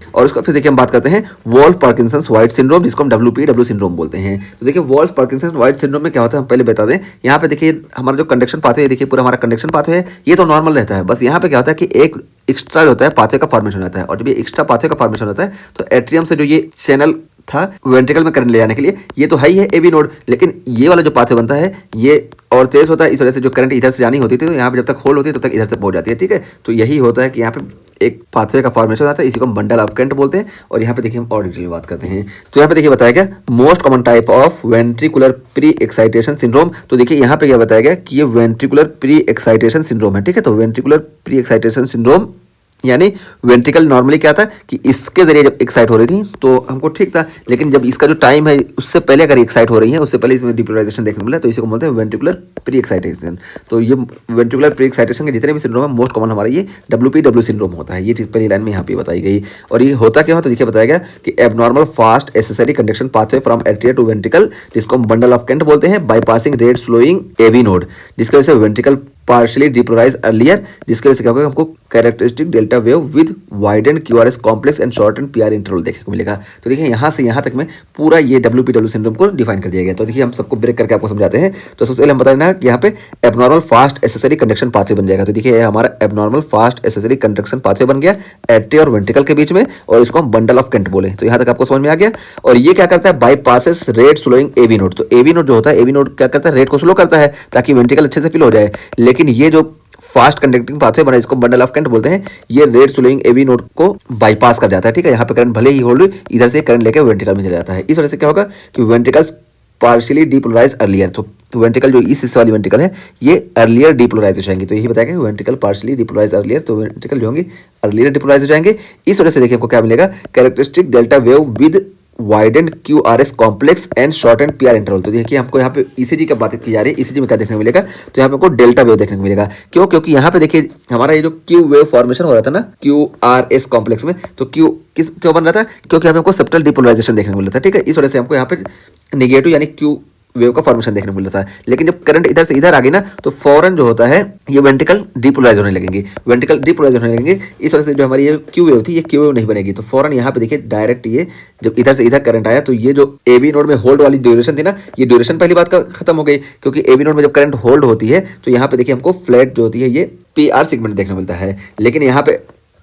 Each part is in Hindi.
और उसका फिर देखिए हम बात करते हैं वॉल्फ पार्किंसंस वाइट सिंड्रोम, जिसको हम WPW सिंड्रोम बोलते हैं। तो देखिए वॉल्फ पार्किंसंस वाइट सिंड्रोम में क्या होता है हम पहले बता दें। यहाँ पे देखिए हमारा जो कंडक्शन पाथवे, देखिए पूरा हमारा कंडक्शन पाथवे है ये तो नॉर्मल रहता है, बस यहाँ पे क्या होता है कि एक एक्स्ट्रा होता है पाथवे का फॉर्मेशन हो जाता है। और जब ये एक्स्ट्रा पाथवे का फॉर्मेशन होता है तो एट्रियम से जो ये चैनल था वेंट्रिकल में करंट ले जाने के लिए, ये तो है ही है एबी नोड, लेकिन ये वाला जो पाथवे बनता है ये और तेज होता है, इस वजह से जो करंट इधर से जानी होती थी तो यहाँ पे जब तक होल्ड होती है तब तक इधर से पहुंच जाती है। ठीक है, तो यही होता है कि यहाँ पे एक पाथवे का फॉर्मेशन आता है, इसी को हम बंडल ऑफ करंट बोलते हैं। और यहाँ पे देखिए हम और डिटेल में बात करते हैं। तो यहाँ पे देखिए बताया गया most common type of ventricular pre excitation syndrome. तो देखिए यहाँ पे क्या बताया गया कि ये वेंट्रिकुलर प्री एक्साइटेशन सिंड्रोम है। ठीक है, तो वेंट्रिकुलर प्री एक्साइटेशन सिंड्रोम यानी वेंट्रिकल नॉर्मली क्या था कि इसके जरिए जब एक्साइट हो रही थी तो हमको ठीक था, लेकिन जब इसका जो टाइम है उससे पहले अगर एक्साइट हो रही है, उससे पहले इसमें डिपोलराइजेशन देखने को मिला, तो इसी को बोलते हैं वेंट्रिकुलर प्री एक्साइटेशन। तो ये वेंट्रिकुलर प्री एक्साइटेशन के जितने भी सिंड्रोम है मोस्ट कॉमन हमारा ये WPW सिंड्रोम होता है। ये चीज़ पहली लाइन में यहाँ पे बताई गई। और ये होता क्या हो तो देखिए बताया गया कि abnormal fast accessory conduction pathway from atria to ventricle, जिसको हम बंडल ऑफ केंट बोलते हैं, bypassing rate slowing AV node, जिसकी वजह से वेंट्रिकल पार्शियली डिपोलराइज अर्लियर, जिसकी वजह से क्या होगा हमको characteristic delta wave with widened QRS complex and short and PR interval देखने को मिलेगा। तो देखिए यहाँ से यहाँ तक में पूरा ये WPW सिंड्रोम को डिफाइन कर दिया गया। तो देखिए हम सबको ब्रेक करके आपको समझाते हैं। तो सबसे पहले हम बता देना कि यहाँ पे abnormal fast accessory conduction pathway बन जाएगा। तो देखिए ये हमारा abnormal fast accessory conduction pathway बन गया एट्रिया और वेंट्रिकल के बीच में, और इसको हम बंडल ऑफ केंट बोले। तो यहाँ तक आपको समझ में आ गया। और ये क्या करता है bypasses rate slowing AV node. तो एवी नोड जो होता है, एवी नोड क्या करता है रेट को स्लो करता है ताकि वेंट्रिकल अच्छे से फिल हो जाए। लेकिन ये जो फास्ट कंडक्टिंग पाथवे बना इसको बंडल ऑफ केंट बोलते हैं, ये रेट स्लोइंग एवी नोड को बाईपास कर जाता है। ठीक है, यहाँ पे करंट भले ही होल्ड इधर से करंट लेकर वेंट्रिकल में चला जाता है। इस वजह से क्या होगा कि वेंट्रिकल्स पार्शियली डिपोलराइज अर्लियर। तो वेंट्रिकल जो इस हिस्से वाली वेंट्रिकल है ये अर्लियर डिपोलराइज हो जाएंगे। तो यही बताया कि वेंट्रिकल पार्शियली डिपोलराइज अर्लियर, तो वेंट्रिकल जो होंगे अर्लियर डिपोलराइज हो जाएंगे। इस वजह से देखिए आपको क्या मिलेगा characteristic delta wave with widened QRS complex and short and PR interval. तो देखिए हमको यहाँ पे ECG का बात की जा रही है, ECG में क्या देखने को मिलेगा तो यहाँ पे हमको डेल्टा वेव देखने को मिलेगा। क्यों? क्योंकि यहाँ पे देखिए हमारा ये जो Q वेव फॉर्मेशन हो रहा था ना QRS कॉम्प्लेक्स में, तो Q किस क्यों बन रहा था? क्योंकि यहाँ पे हमको सेप्टल डिपोलराइजेशन देखने को मिल रहा था। ठीक है, इस वजह से हमको यहाँ पे निगेटिव यानी Q वेव का फॉर्मेशन देखने को मिल रहा था। लेकिन जब करंट इधर से इधर आ गई ना तो फौरन जो होता है ये वेंट्रिकल डिपोलराइज होने लगेंगे, वेंट्रिकल डिपोलराइज होने लगेंगे। इस वजह से जो हमारी ये क्यू वेव थी ये क्यू वेव नहीं बनेगी। तो फौरन यहाँ पे देखिए डायरेक्ट ये जब इधर से इधर करंट आया तो ये जो एबी नोड में होल्ड वाली ड्यूरेशन थी ना, ये ड्यूरेशन पहली बात का खत्म हो गई, क्योंकि एबी नोड में जब करंट होल्ड होती है तो यहाँ पे देखिए हमको फ्लैट जो होती है ये PR सेगमेंट देखने को मिलता है। लेकिन यहाँ पे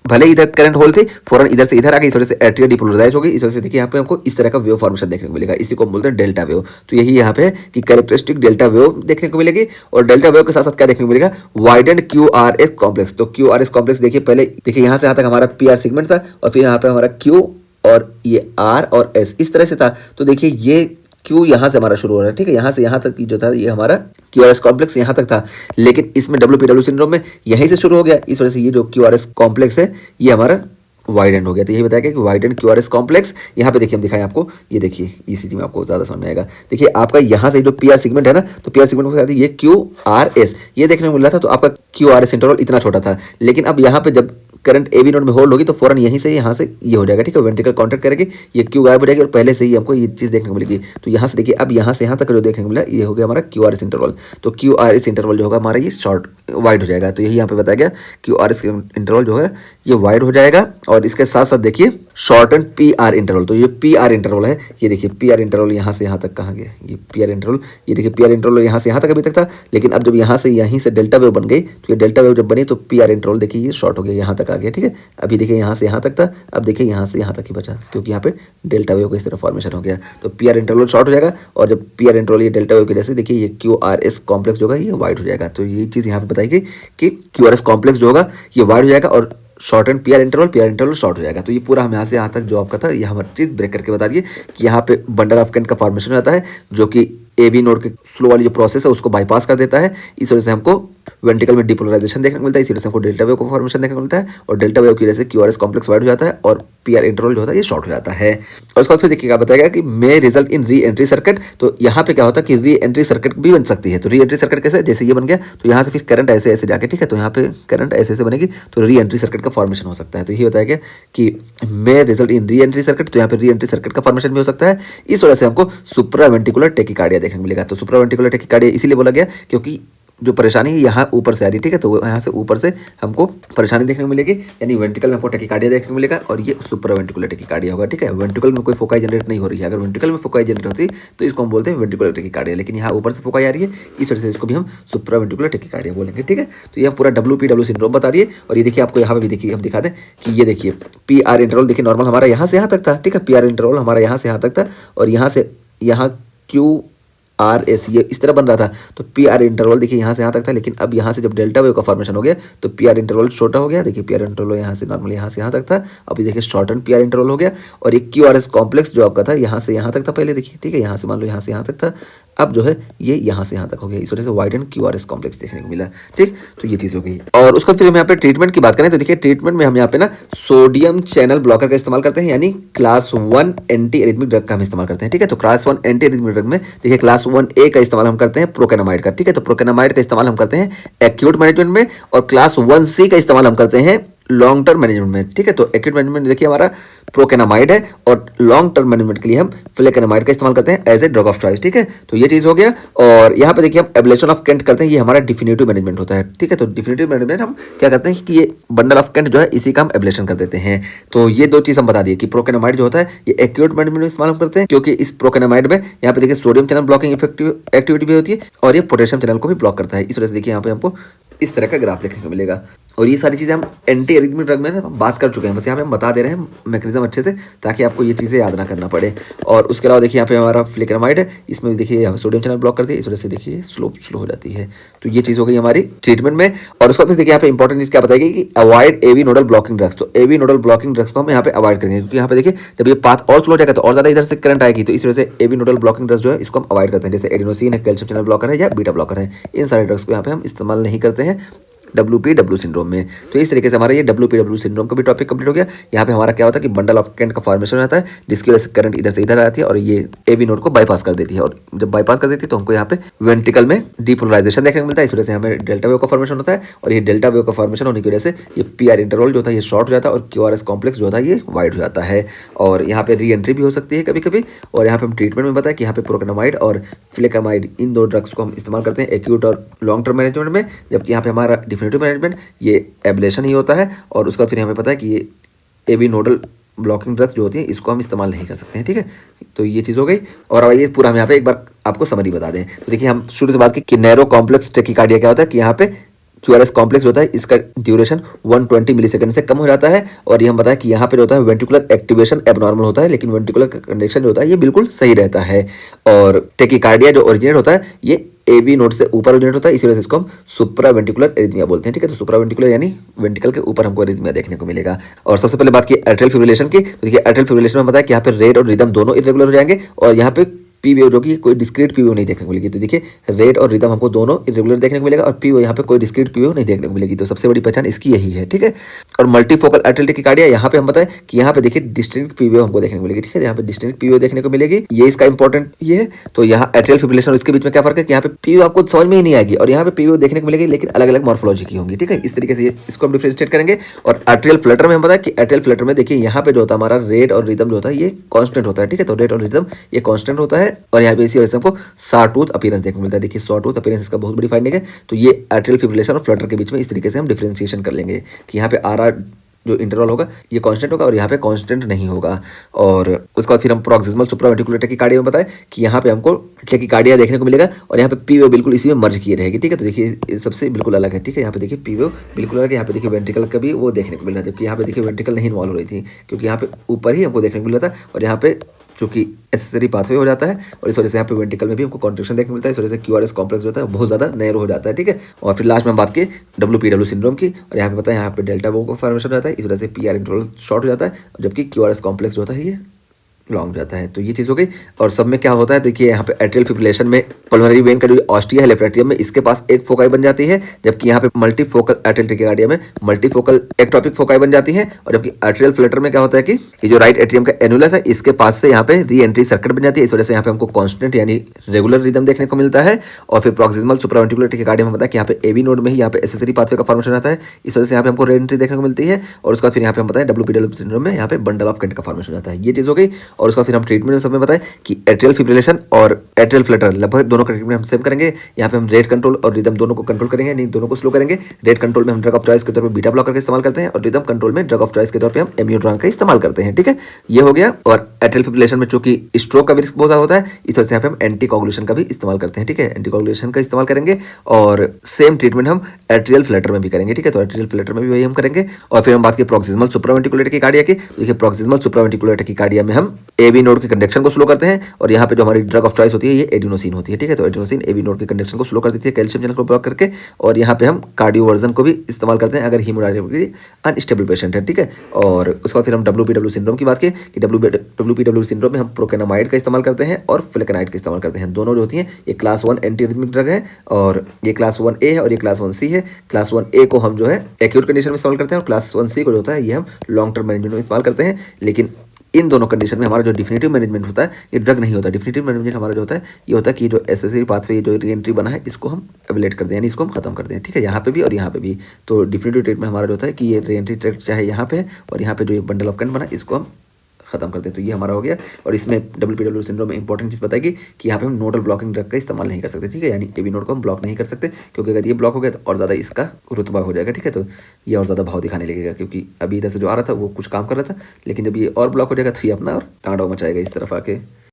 भले इधर करंट होल्ड थी, फौरन इधर से इधर आ गई, इस वजह से एट्रिया डिपोलराइज हो गई। इस वजह से देखिए यहाँ पे हमको इस तरह का वेव फॉर्मेशन देखने को मिलेगा, इसी को बोलते हैं डेल्टा वेव। तो यही यहाँ पे है कि कैरेक्टरिस्टिक डेल्टा वेव देखने को मिलेगी। और डेल्टा वेव के साथ साथ क्या देखने को मिलेगा वाइडेंड QRS कॉम्प्लेक्स। तो QRS कॉम्प्लेक्स देखिए पहले देखिए यहाँ से यहाँ तक हमारा PR सेगमेंट था और फिर यहाँ पे हमारा Q और ये R और S इस तरह से था। तो देखिए ये Q यहाँ से हमारा शुरू हो रहा है। ठीक है, यहाँ से यहाँ तक जो था ये हमारा QRS कॉम्प्लेक्स यहाँ तक था, लेकिन इसमें WPW सिंड्रोम में यहीं से शुरू हो गया। इस वजह से ये जो QRS कॉम्प्लेक्स है ये हमारा वाइडेंड हो गया। तो यही बताया गया कि वाइडेंड QRS कॉम्प्लेक्स यहाँ पे देखिए हम दिखाएं आपको, ये देखिए ECG में आपको ज़्यादा समझ में आएगा। देखिए आपका यहाँ से जो PR सेगमेंट है ना, तो PR सेगमेंट के साथ ये QRS ये देखने को मिल रहा था। तो आपका QRS इंटरवल इतना छोटा था, लेकिन अब यहाँ पे जब करंट एबी नोड में होल्ड होगी तो फौरन यहीं से यहाँ से ये हो जाएगा। ठीक है, वेंट्रिकल कॉन्ट्रैक्ट करेगी, ये क्यू गायब हो जाएगी और पहले से ही हमको ये चीज़ देखने को मिलेगी। तो यहाँ से देखिए अब यहाँ से यहाँ तक जो देखने को मिला ये हो गया हमारा QRS इंटरवल। तो QRS इंटरवल जो होगा हमारा ये शॉर्ट वाइड हो जाएगा। तो यही यहाँ पे बताया गया QRS इंटरवल जो है ये वाइड हो जाएगा। और इसके साथ साथ देखिए शॉर्ट एंड PR इंटरवल। तो ये PR इंटरवल है, ये देखिए PR इंटरवल यहाँ से यहाँ तक कहाँ गया, ये PR इंटरवल, ये देखिए PR इंटरवल यहाँ से यहाँ तक अभी तक था। लेकिन अब जब यहाँ से यहीं से डेल्टा वेव बन गई तो ये डेल्टा वेव जब बनी तो PR इंटरवल देखिए ये शॉर्ट हो गया, यहाँ तक आ गया। ठीक है, अभी देखिए यहाँ से यहाँ तक था, अब देखिए यहाँ से यहाँ तक ही बचा, क्योंकि यहाँ पे डेल्टा वेव का इस तरह फॉर्मेशन हो गया। तो PR इंटरवल शॉर्ट हो जाएगा और जब PR इंटरवल ये डेल्टा वेव की वजह से देखिए ये QRS कॉम्प्लेक्स जो होगा ये वाइड हो जाएगा। तो ये चीज़ यहाँ पे बताई गई कि QRS कॉम्प्लेक्स जो होगा ये वाइड हो जाएगा और short and PR interval short हो जाएगा। तो ये पूरा हम यहाँ से यहाँ तक जो आपका था ये हमारी चीज़ ब्रेक करके बता दिए कि यहाँ पे बंडल ऑफ केंट का फॉर्मेशन हो जाता है जो कि एबी नोड के स्लो वाली जो प्रोसेस है उसको बाईपास कर देता है। इस वजह से हमको वेंट्रिकल में डिपोलराइजेशन देखने को मिलता है, इसी वजह से हमको डेल्टा वेव का फॉर्मेशन देखने को मिलता है और डेल्टा वेव की वजह से QRS कॉम्प्लेक्स वाइड हो जाता है और PR इंटरवल जो होता है ये शॉर्ट हो जाता है। और उसके बाद फिर देखिए क्या बताएगा कि may result in re entry circuit. तो यहाँ पे क्या होता है कि री एंट्री सर्किट भी बन सकती है। तो री एंट्री सर्किट कैसे, जैसे ये बन गया तो यहाँ से फिर करंट ऐसे ऐसे जाके, ठीक है, तो यहाँ पे करंट ऐसे ऐसे बनेगी तो री एंट्री सर्किट का फॉर्मेशन हो सकता है। तो यही बताया गया कि may result in re entry circuit, तो यहाँ पे री एंट्री सर्किट का फॉर्मेशन भी हो सकता है। इस वजह से हमको सुप्रावेंट्रिकुलर टेकिकार्डिया देखने को मिलेगा। तो सुप्रावेंट्रिकुलर टेकिकार्डिया इसीलिए बोला गया क्योंकि जो परेशानी है यहाँ ऊपर से आ रही है, ठीक है, तो यहाँ से ऊपर से हमको परेशानी देखने को मिलेगी, यानी वेंट्रिकल में हमको टैकीकार्डिया देखने को मिलेगा और ये सुप्रावेंट्रिकुलर टैकीकार्डिया होगा, ठीक है। वेंट्रिकल में कोई फोकाई जनरेट नहीं हो रही है, अगर वेंट्रिकल में फोकाई जनरेट होती तो इसको हम बोलते हैं वेंट्रिकुलर टैकीकार्डिया, लेकिन यहाँ ऊपर से फोकाई आ रही है, इस वजह से इसको भी हम सुप्रावेंट्रिकुलर टैकीकार्डिया बोलेंगे, ठीक है। तो यह पूरा WPW सिंड्रोम बता दिए। और ये देखिए आपको यहाँ पे भी देखिए हम दिखा दें कि ये देखिए PR इंटरवल देखिए नॉर्मल हमारा यहाँ से यहाँ तक था, ठीक है, PR इंटरवल हमारा यहाँ से यहाँ तक था और यहाँ से यहाँ QRS ये इस तरह बन रहा था, तो PR इंटरवल देखिए यहाँ से यहाँ तक था, लेकिन अब यहाँ से जब डेल्टा वेव का फॉर्मेशन हो गया तो PR इंटरवल छोटा हो गया, देखिए PR इंटरवल यहाँ से नॉर्मल यहाँ से यहाँ तक था, अभी देखिए शॉर्टन PR इंटरवल हो गया। और ये QRS कॉम्प्लेक्स जो आपका था यहाँ से यहाँ तक था पहले, देखिए, ठीक है, यहाँ से मान लो यहाँ से यहाँ तक था, अब जो है ये यहाँ से यहाँ तक हो गया, इस वजह से वाइड एंड QRS कॉम्प्लेक्स देखने को मिला, ठीक। तो ये चीज़ हो गई। और उसके बाद फिर हम यहाँ पे ट्रीटमेंट की बात करें तो देखिए ट्रीटमेंट में हम यहाँ पे ना सोडियम चैनल ब्लॉकर का इस्तेमाल करते हैं, यानी क्लास 1 एंटी एरिथमिक ड्रग का हम इस्तेमाल करते हैं, ठीक है। तो क्लास 1 एंटी एरिथमिक ड्रग में देखिए क्लास 1A का इस्तेमाल हम करते हैं प्रोकेनामाइड का, ठीक है। तो प्रोकेनामाइड का इस्तेमाल हम करते हैं एक्यूट मैनेजमेंट में, और क्लास 1C का इस्तेमाल हम करते हैं लॉन्ग टर्म मैनेजमेंट में, ठीक है। तो एक्यूट मैनेजमेंट में देखिए हमारा प्रोकेनामाइड है और लॉन्ग टर्म मैनेजमेंट के लिए हम फ्लेकेनामाइड का इस्तेमाल करते हैं as a drug of choice, ठीक है। तो ये चीज़ हो गया। और यहाँ पे देखिए हम एब्लेशन ऑफ केंट करते हैं, ये हमारा डिफिनेटिव मैनेजमेंट होता है, ठीक है। तो डिफिनेटिव मैनेजमेंट हम क्या करते हैं कि ये बंडल ऑफ केंट जो है इसी का हम एब्लेशन कर देते हैं। तो ये दो चीज़ हम बता दिए कि प्रोकेनामाइड जो होता है ये एक्यूट मैनेजमेंट में इस्तेमाल हम करते हैं, क्योंकि इस प्रोकेनामाइड में यहाँ पे देखिए sodium channel blocking effective activity भी होती है और ये पोटेशियम चैनल को भी ब्लॉक करता है, इस वजह से देखिए यहाँ पे हमको इस तरह का ग्राफ देखने को मिलेगा। और ये सारी चीज़ें हम एंटी एरिथमिक ड्रग में बात कर चुके हैं, बस यहाँ पे हम बता दे रहे हैं मैकेनिज्म अच्छे से, ताकि आपको ये चीज़ें याद ना करना पड़े। और उसके अलावा देखिए यहाँ पे हमारा फ्लेकेनामाइड है, इसमें भी देखिए यहाँ सोडियम चैनल ब्लॉक करती है, इस वजह से देखिए स्लो हो जाती है। तो ये चीज़ हो गई हमारी ट्रीटमेंट में। और उसके बाद देखिए यहाँ पे इंपॉर्टेंट चीज़ क्या बताएगी कि avoid AV nodal blocking drugs. तो AV नोडल ब्लॉकिंग ड्रग्स को हम यहाँ पे अवॉइड करेंगे, क्योंकि यहाँ पे देखिए जब ये पाथ और स्लो हो जाएगा तो और ज़्यादा इधर से करंट आएगी, तो इस वजह से AV नोडल ब्लॉकिंग ड्रग्स जो है इसको हम अवॉइड करते हैं, जैसे एडिनोसिन है, कैल्शियम चैनल ब्लॉकर है या बीटा ब्लॉकर है, इन सारे ड्रग्स को यहाँ पे हम इस्तेमाल नहीं करते हैं WPW सिंड्रोम में। तो इस तरीके से हमारा ये WPW सिंड्रोम का भी टॉपिक कंप्लीट हो गया। यहाँ पे हमारा क्या होता है कि बंडल ऑफ केंट का फॉर्मेशन रहता है, जिसकी वजह से करंट इधर से इधर आती है और ये AV नोड को बाईपास कर देती है, और जब बाईपास कर देती है तो हमको यहाँ पे वेंट्रिकल में डीपोलराइजेशन देखने को मिलता है, इस वजह से हमें डेल्टा वेव का फॉर्मेशन होता है। और ये डेल्टा वेव का फॉर्मेशन होने की वजह से ये PR इंटरवल जो होता है ये शॉर्ट हो जाता है और QRS कॉम्प्लेक्स जो होता है ये वाइड हो जाता है। और यहाँ पे री एंट्री भी हो सकती है कभी कभी। और यहाँ पे हम ट्रीटमेंट में बताया कि यहाँ पे प्रोकेनामाइड और फ्लेकामाइड इन दो ड्रग्स को हम इस्तेमाल करते हैं एक्यूट और लॉन्ग टर्म मैनेजमेंट में, जबकि यहाँ पे हमारा डिफिनेटिव मैनेजमेंट ये एब्लेशन ही होता है। और उसका फिर हमें पता है कि ये AV नोडल ब्लॉकिंग ड्रग्स जो होती है इसको हम इस्तेमाल नहीं कर सकते हैं, ठीक है। तो ये चीज़ हो गई। और अब ये पूरा हम यहाँ पे एक बार आपको समरी बता दें। तो देखिए हम शुरू से बात की कि नैरो कॉम्प्लेक्स टैकीकार्डिया क्या होता है कि यहाँ पे QRS कॉम्प्लेक्स होता है, इसका ड्यूरेशन 120 मिलीसेकंड से कम हो जाता है। और ये हम बताया कि यहाँ पे जो होता है वेंट्रिकुलर एक्टिवेशन एबनॉर्मल होता है, लेकिन वेंट्रिकुलर कंडक्शन जो होता है ये बिल्कुल सही रहता है। और टैकीकार्डिया जो ओरिजिनेट होता है ये AV नोड से ऊपर ओरिजिनेट होता है, इसी वजह से इसको हम सुप्रावेंट्रिकुलर एरिथमिया बोलते हैं, ठीक है। तो सुप्रावेंट्रिकुलर यानी वेंट्रिकल के ऊपर हमको एरिथमिया देखने को मिलेगा। और सबसे पहले बात की एट्रियल फिब्रिलेशन की, तो देखिए एट्रियल फिब्रिलेशन में बताया कि यहाँ पे रेट और रिदम दोनों इरेगुलर हो जाएंगे, और यहाँ पे P वेव जो कि कोई डिस्क्रीट P वेव नहीं देखने को मिलेगी। तो देखिए रेट और रिदम हमको दोनों इरेगुलर देखने को मिलेगा, और P वेव यहाँ पे कोई डिस्क्रीट P वेव नहीं देखने को मिलेगी। तो सबसे बड़ी पहचान इसकी यही है, ठीक है। और मल्टीफोकल एट्रियल टैकीकार्डिया यहाँ पे हम बताएं कि यहाँ पे देखिए डिस्टिंक्ट P वेव हमको देखने को मिलेगी, ठीक है। यहाँ पे डिस्टिंक्ट P वेव देखने को मिलेगी, ये इसका इंपॉर्टेंट ये है। तो यहाँ एट्रियल फिब्रिलेशन और इसके बीच में क्या फर्क है कि यहाँ पे P वेव आपको समझ में ही नहीं आएगी, और यहाँ पे P वेव देखने को मिलेगी, लेकिन अलग अलग मॉर्फोलॉजी की होंगी, ठीक है। इस तरीके से इसको हम डिफरेंशिएट करेंगे। और एट्रियल फ्लटर में हम बताया कि एट्रियल फ्लटर में देखिए यहाँ पे जो होता है हमारा रेट और रिदम जो होता है ये कांस्टेंट होता है, ठीक है। तो रेट और रिदम ये कांस्टेंट होता है, और यहाँ पे इसी वजह से हमको सॉटूथ अपीयरेंस देखने को मिलता है। देखिए सॉटूथ अपीयरेंस इसका बहुत बड़ी फाइंडिंग है। तो ये एट्रियल फिब्रिलेशन और फ्लटर के बीच में इस तरीके से हम डिफरेंशिएशन कर लेंगे कि यहाँ पे RR जो इंटरवल होगा ये कांस्टेंट होगा और यहाँ पे कांस्टेंट नहीं होगा। और उसके बाद फिर हम प्रोक्सिमल सुप्रावेंट्रिकुलर टैकीकार्डिया में बताएं कि यहाँ पे हमको टैकीकार्डिया देखने को मिलेगा, और यहाँ पे P वेव बिल्कुल इसी में मर्ज किए रहेगी, ठीक है। तो देखिए सबसे बिल्कुल अलग है, ठीक है। यहाँ पे देखिए P वेव बिल्कुल अलग है, यहाँ पे देखिए वेंट्रिकल का भी वो देखने को मिल रहा है, जबकि यहाँ पे देखिए वेंट्रिकल नहीं इन्वॉल्व हो रही थी, क्योंकि यहाँ पे ऊपर ही हमको देखने को मिल रहा था, और यहाँ पे चूंकि एसेसरी पाथवे हो जाता है, और इस वजह से यहाँ पे वेंट्रिकल में भी हमको कॉन्ट्रैक्शन देखने को मिलता है, इस वजह से QRS कॉम्प्लेक्स जो होता है बहुत ज़्यादा नैरो हो जाता है, ठीक है। और फिर लास्ट में हम बात की WPW सिंड्रोम की, और यहाँ पे पता है यहाँ पे डेल्टा वो का फॉर्मेशन हो जाता है, इस वजह से PR इंटरवल शॉर्ट हो जाता है, जबकि QRS कॉम्प्लेक्स जो होता है ये लॉन्ग जाता है। तो ये चीज़ हो गई। और सब में क्या होता है देखिए यहाँ पे एट्रियल फिब्रिलेशन में पल्मोनरी वेन का जो ऑस्टिया है लेफ्ट एट्रियम में इसके पास एक फोकाई बन जाती है, जबकि यहाँ पे मल्टीफोकल एट्रियल टैकीकार्डिया में मल्टीफोकल एक्टोपिक फोकाई बन जाती है। और जबकि एट्रियल फ्लटर में क्या होता है कि ये जो राइट एट्रियम का एनुलस है इसके पास से यहाँ पे री एंट्री सर्किट बन जाती है, इस वजह से यहाँ पे हमको कॉन्स्टेंट यानी रेगुलर रिदम देखने को मिलता है। और फिर प्रॉक्सिमल सुप्रावेंट्रिकुलर टैकीकार्डिया में बताया कि यहाँ पे AV नोड में ही यहाँ पे एसेसरी पाथवे का फॉर्मेशन आता है, इस वजह से यहाँ पे हमको री एंट्री देखने को मिलती है। और उसके बाद फिर यहाँ पे हम बताएं WPW सिंड्रोम में यहाँ पे बंडल ऑफ केंट का फॉर्मेशन आता है। ये चीज़ हो गई। और उसका फिर हम ट्रीटमेंट सब में बताएं कि एट्रियल फिब्रिलेशन और एट्रियल फ्लटर लगभग दोनों का ट्रीटमेंट हम सेम करेंगे। यहाँ पे हम रेट कंट्रोल और रिदम दोनों को कंट्रोल करेंगे, यानी दोनों को स्लो करेंगे। रेट कंट्रोल में हम ड्रग ऑफ चॉइस के तौर पर बीटा ब्लॉकर का इस्तेमाल करते हैं और रिदम कंट्रोल में ड्रग ऑफ चॉइस के तौर पर हम एम्यूड्रान का इस्तेमाल करते हैं। ठीक है, ये हो गया। और एट्रियल फिब्रिलेशन में चूंकि स्ट्रोक का भी रिस्क बहुत ज़्यादा होता है, इस वजह से यहाँ पे हम एंटी कोगुलेशन का भी इस्तेमाल करते हैं। ठीक है, एंटी कोगुलेशन का इस्तेमाल करेंगे और सेम ट्रीटमेंट हम एट्रियल फ्लटर में भी करेंगे। ठीक है, तो एट्रियल फ्लटर में भी वही हम करेंगे। और फिर हम बात की प्रोक्सिमल सुप्रावेंटिकुलर टैकिकार्डिया की। तो देखिए प्रोक्सिमल सुप्रावेंटिकुलर टैकिकार्डिया में हम एबी नोड के कंडक्शन को स्लो करते हैं और यहाँ पे जो हमारी ड्रग ऑफ चॉइस होती है ये एडिनोसिन होती है। ठीक है, तो एडिनोसिन एबी नोड के कंडक्शन को स्लो कर देती है कैल्शियम चैनल को ब्लॉक करके। और यहाँ पे हम कार्डियोवर्जन को भी इस्तेमाल करते हैं अगर हीमोडायनामिकली अनस्टेबल पेशेंट है। ठीक है, और उसके बाद फिर हम WPW सिंड्रोम की बात की कि WPW सिंड्रोम में हम प्रोकेनामाइड का इस्तेमाल करते हैं और फ्लेकेनाइड का इस्तेमाल करते हैं। दोनों जो होती हैं ये क्लास 1 एंटी रिथमिक ड्रग है और ये क्लास 1A है और ये क्लास 1C है। क्लास 1A को हम जो है एक्यूट कंडीशन में इस्तेमाल करते हैं और क्लास 1C को जो होता है ये हम लॉन्ग टर्म मैनेजमेंट में इस्तेमाल करते हैं। लेकिन इन दोनों कंडीशन में हमारा जो डिफिनेटिव मैनेजमेंट होता है ये ड्रग नहीं होता। डिफिनेटिव मैनेजमेंट हमारा जो होता है ये होता है कि जो एसेसरी पाथवे जो री एंट्री बना है इसको हम एबलेट कर दें, यानी इसको हम खत्म कर दें। ठीक है, यहाँ पे भी और यहाँ पे भी। तो डिफिनेटिव ट्रीटमेंट हमारा जो होता है कि ये री एंट्री ट्रैक्ट चाहे यहाँ पे और यहाँ पे जो ये बंडल ऑफ कंट बना इसको हम खत्म कर दें। तो ये हमारा हो गया। और इसमें WPW सिंड्रोम में इंपॉर्टेंट चीज़ बताएगी कि यहाँ पे हम नोडल ब्लॉकिंग ड्रग का इस्तेमाल नहीं कर सकते। ठीक है, यानी एबी नोड को हम ब्लॉक नहीं कर सकते क्योंकि अगर ये ब्लॉक हो गया तो और ज़्यादा इसका रुतबा हो जाएगा। ठीक है, तो ये और ज़्यादा भाव दिखाने लगेगा क्योंकि अभी इधर से जो आ रहा था वो कुछ काम कर रहा था, लेकिन जब ये और ब्लॉक हो जाएगा तो ये अपना और तांडव मचाएगा इस तरफ आके।